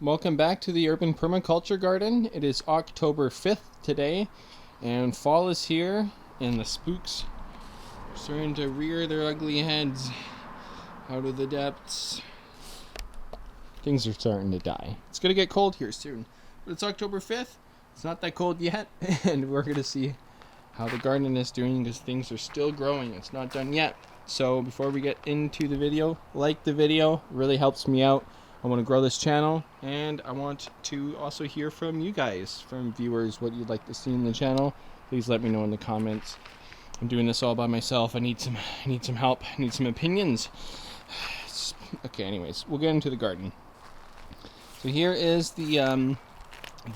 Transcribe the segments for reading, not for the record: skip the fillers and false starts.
Welcome back to the Urban Permaculture Garden. It is October 5th today, and fall is here, and the spooks are starting to rear their ugly heads out of the depths. Things are starting to die. It's going to get cold here soon, but it's October 5th. It's not that cold yet, and we're going to see how the garden is doing because things are still growing. It's not done yet. So before we get into the video, like the video. It really helps me out. I want to grow this channel, and I want to also hear from you guys, from viewers, what you'd like to see in the channel. Please let me know in the comments. I'm doing this all by myself. I need some help. I need some opinions. Okay, anyways, we'll get into the garden. So here is the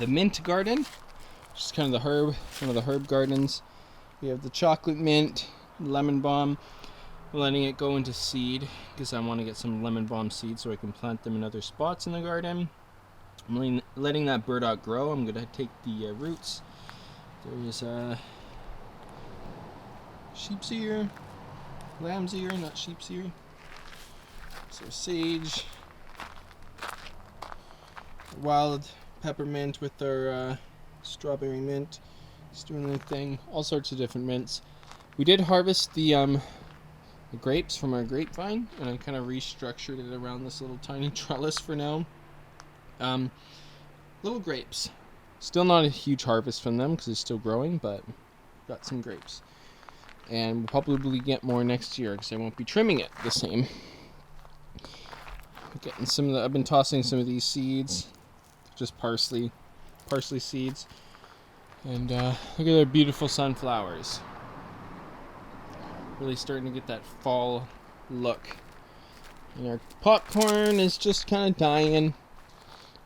mint garden, which is kind of the herb, one of the herb gardens. We have the chocolate mint, lemon balm. Letting it go into seed because I want to get some lemon balm seeds so I can plant them in other spots in the garden. I'm letting that burdock grow. I'm going to take the roots. There is a sheep's ear, lamb's ear, not sheep's ear. So sage, wild peppermint with our strawberry mint. It's doing their thing. All sorts of different mints. We did harvest the grapes from our grapevine, and I kind of restructured it around this little tiny trellis for now. Little grapes. Still not a huge harvest from them because it's still growing, but got some grapes. And we'll probably get more next year because I won't be trimming it the same. Getting some of the, I've been tossing some of these seeds, just parsley seeds. And look at their beautiful sunflowers. Really starting to get that fall look. And our popcorn is just kind of dying.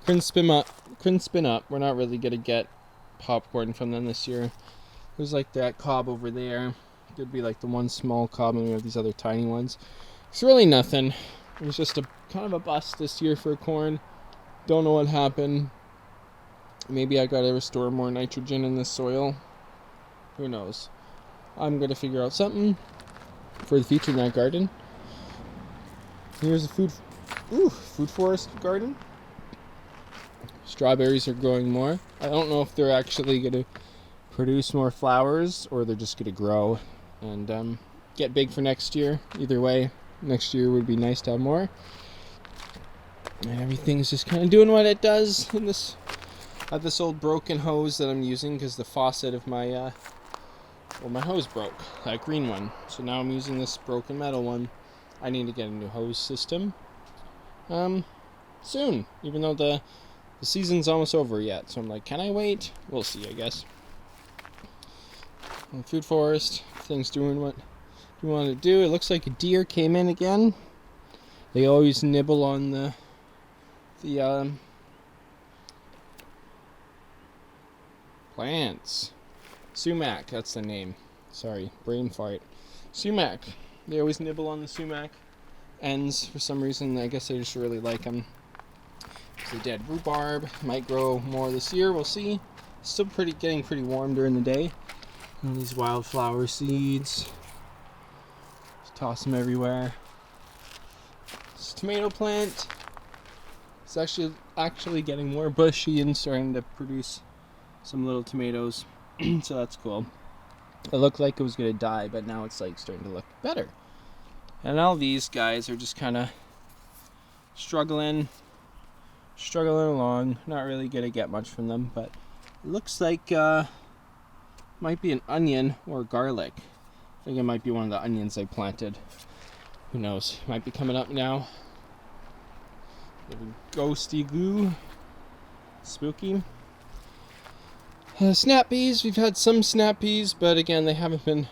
Couldn't spin up. We're not really going to get popcorn from them this year. There's like that cob over there. Could be like the one small cob, and we have these other tiny ones. It's really nothing. It was just a kind of a bust this year for corn. Don't know what happened. Maybe I got to restore more nitrogen in the soil. Who knows? I'm going to figure out something for the future in that garden. Here's a food forest garden. Strawberries are growing more. I don't know if they're actually going to produce more flowers or they're just going to grow and get big for next year. Either way, next year would be nice to have more. And everything's just kind of doing what it does in this. I have this old broken hose that I'm using because the faucet of my my hose broke, that green one. So now I'm using this broken metal one. I need to get a new hose system soon, even though the season's almost over yet. So I'm like, can I wait? We'll see, I guess. And food forest, things doing what you want to do. It looks like a deer came in again. They always nibble on the plants. Sumac, that's the name. Sorry, brain fart. Sumac. They always nibble on the sumac ends for some reason. I guess they just really like them. It's a dead rhubarb. Might grow more this year. We'll see. Still getting pretty warm during the day. And these wildflower seeds. Just toss them everywhere. This tomato plant. It's actually getting more bushy and starting to produce some little tomatoes. So that's cool. It looked like it was going to die, but now it's like starting to look better. And all these guys are just kind of struggling along. Not really going to get much from them, but it looks like might be an onion or garlic. I think it might be one of the onions I planted. Who knows? Might be coming up now. Ghosty goo. Spooky. Snap peas, we've had some snap peas, but again, they haven't been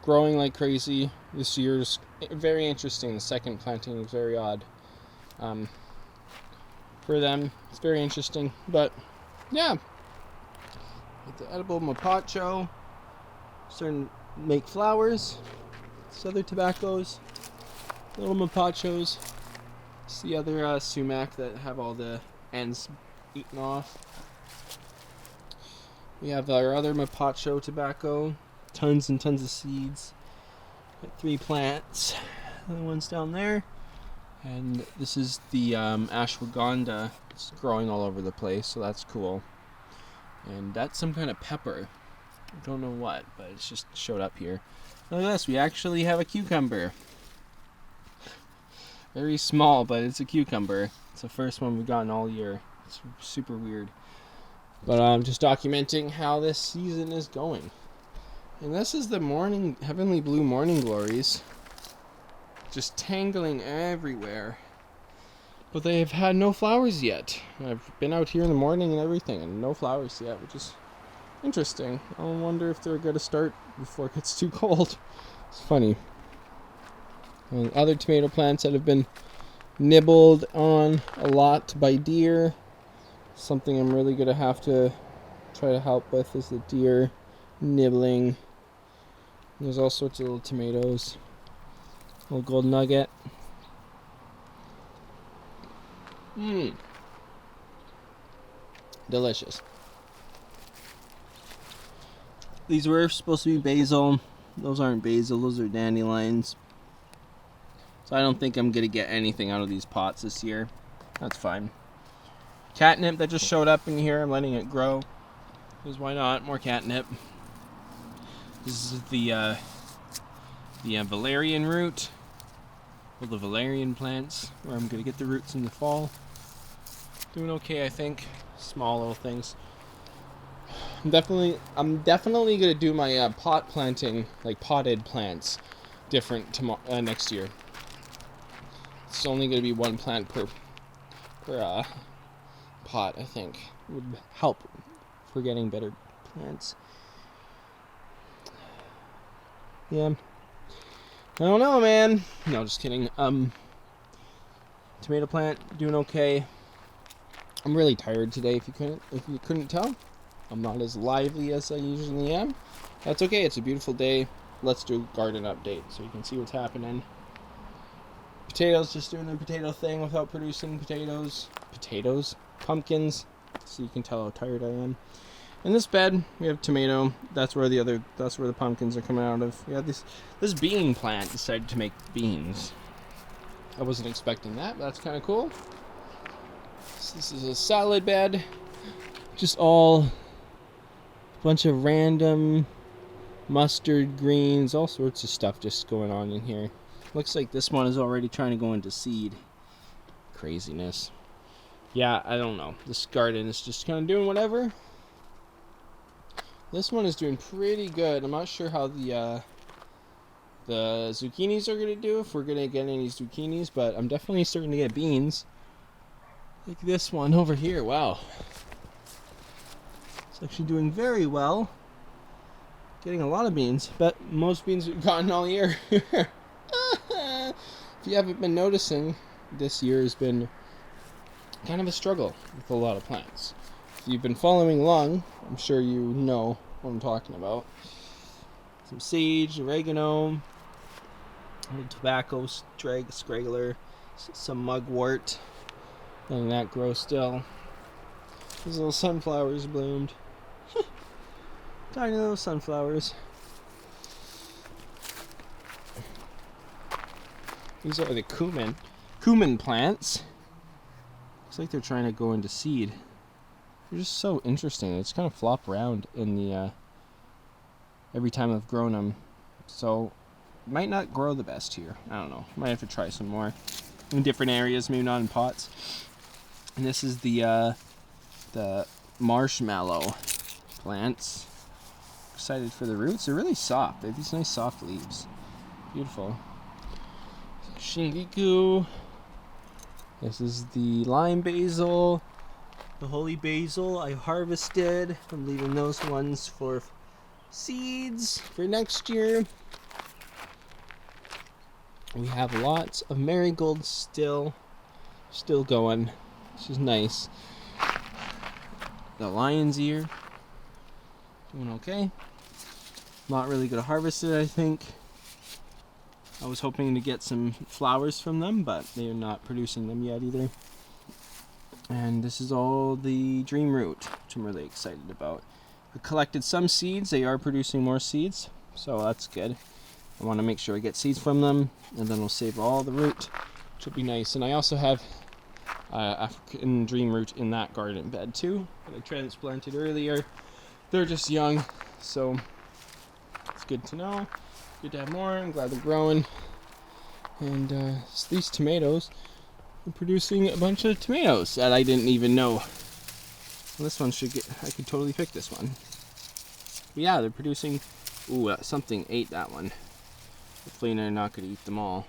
growing like crazy this year. It's very interesting. The second planting is very odd for them. It's very interesting, but yeah. The edible mapacho starting to make flowers. It's other tobaccos, little mapachos. It's the other sumac that have all the ends eaten off. We have our other mapacho tobacco, tons and tons of seeds. Got 3 plants. The one's down there. And this is the ashwagandha. It's growing all over the place, so that's cool. And that's some kind of pepper. I don't know what, but it's just showed up here. Look at this, we actually have a cucumber. Very small, but it's a cucumber. It's the first one we've gotten all year. It's super weird. But I'm just documenting how this season is going. And this is the morning, heavenly blue morning glories. Just tangling everywhere. But they have had no flowers yet. I've been out here in the morning and everything, and no flowers yet, which is interesting. I wonder if they're going to start before it gets too cold. It's funny. And other tomato plants that have been nibbled on a lot by deer. Something I'm really going to have to try to help with is the deer nibbling. There's all sorts of little tomatoes. Little gold nugget. Delicious. These were supposed to be basil. Those aren't basil, those are dandelions. So I don't think I'm going to get anything out of these pots this year. That's fine. Catnip that just showed up in here, I'm letting it grow. Because why not? More catnip. This is the valerian root. Well, the valerian plants, where I'm going to get the roots in the fall. Doing okay, I think. Small little things. I'm definitely going to do my pot planting, like potted plants, different next year. It's only going to be one plant per pot, I think. It would help for getting better plants. Yeah. I don't know, man. No, just kidding. Tomato plant doing okay. I'm really tired today. If you couldn't tell, I'm not as lively as I usually am. That's okay. It's a beautiful day. Let's do a garden update so you can see what's happening. Potatoes, just doing a potato thing without producing potatoes. Pumpkins. So you can tell how tired I am. In this bed, we have tomato. That's where the pumpkins are coming out of. We have this bean plant decided to make beans. I wasn't expecting that, but that's kind of cool. So this is a salad bed. Just all a bunch of random mustard greens, all sorts of stuff just going on in here. Looks like this one is already trying to go into seed. Craziness. Yeah, I don't know. This garden is just kind of doing whatever. This one is doing pretty good. I'm not sure how the zucchinis are going to do, if we're going to get any zucchinis, but I'm definitely starting to get beans. Like this one over here. Wow. It's actually doing very well. Getting a lot of beans. Bet most beans we've gotten all year. If you haven't been noticing, this year has been kind of a struggle with a lot of plants. If you've been following along, I'm sure you know what I'm talking about. Some sage, oregano, a little tobacco, scraggler, some mugwort. Letting that grow still. These little sunflowers bloomed. Tiny little sunflowers. These are the cumin plants. Looks like they're trying to go into seed. They're just so interesting. They just kind of flop around in the every time I've grown them. So might not grow the best here. I don't know. Might have to try some more in different areas, maybe not in pots. And this is the marshmallow plants. Excited for the roots. They're really soft. They have these nice soft leaves. Beautiful. Shingiku. This is the lime basil. The holy basil I harvested. I'm leaving those ones for seeds for next year. We have lots of marigolds still going. This is nice. The lion's ear. Doing okay. Not really gonna harvest it, I think. I was hoping to get some flowers from them, but they're not producing them yet either. And this is all the dream root, which I'm really excited about. I collected some seeds. They are producing more seeds, so that's good. I want to make sure I get seeds from them, and then we'll save all the root which will be nice. And I also have African dream root in that garden bed too, that I transplanted earlier. They're just young, so it's good to know. Good to have more. I'm glad they're growing. And these tomatoes are producing a bunch of tomatoes that I didn't even know. Well, this one should get, I could totally pick this one. But yeah, they're producing, ooh, something ate that one. Hopefully they're not going to eat them all.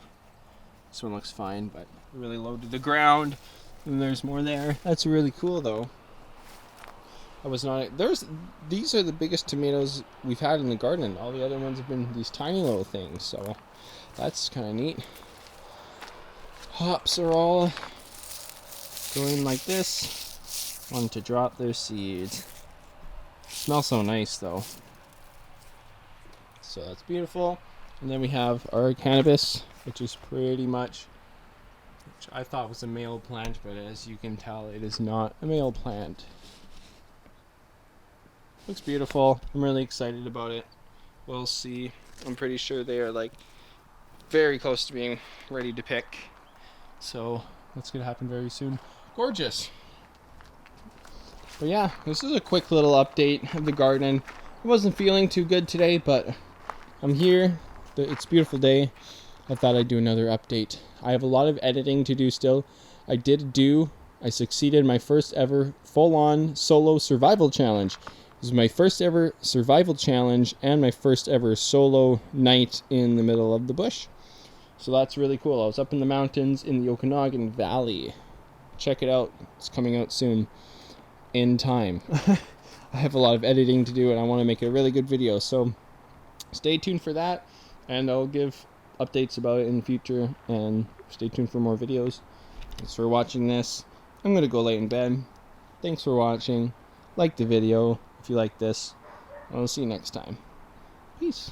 This one looks fine, but really low to the ground. And there's more there. That's really cool though. I was not, these are the biggest tomatoes we've had in the garden. All the other ones have been these tiny little things, so that's kind of neat. Hops are all going like this. Want to drop their seeds. Smells so nice though. So that's beautiful. And then we have our cannabis, which is pretty much, which I thought was a male plant, but as you can tell, it is not a male plant. Looks beautiful. I'm really excited about it. We'll see. I'm pretty sure they are like very close to being ready to pick. So that's gonna happen very soon. Gorgeous. But yeah, this is a quick little update of the garden. I wasn't feeling too good today, but I'm here. It's a beautiful day. I thought I'd do another update. I have a lot of editing to do still. I succeeded my first ever full-on solo survival challenge. This is my first ever survival challenge and my first ever solo night in the middle of the bush. So that's really cool. I was up in the mountains in the Okanagan Valley. Check it out. It's coming out soon. In time. I have a lot of editing to do and I want to make a really good video. So stay tuned for that. And I'll give updates about it in the future. And stay tuned for more videos. Thanks for watching this. I'm going to go lay in bed. Thanks for watching. Like the video if you like this. I'll see you next time. Peace.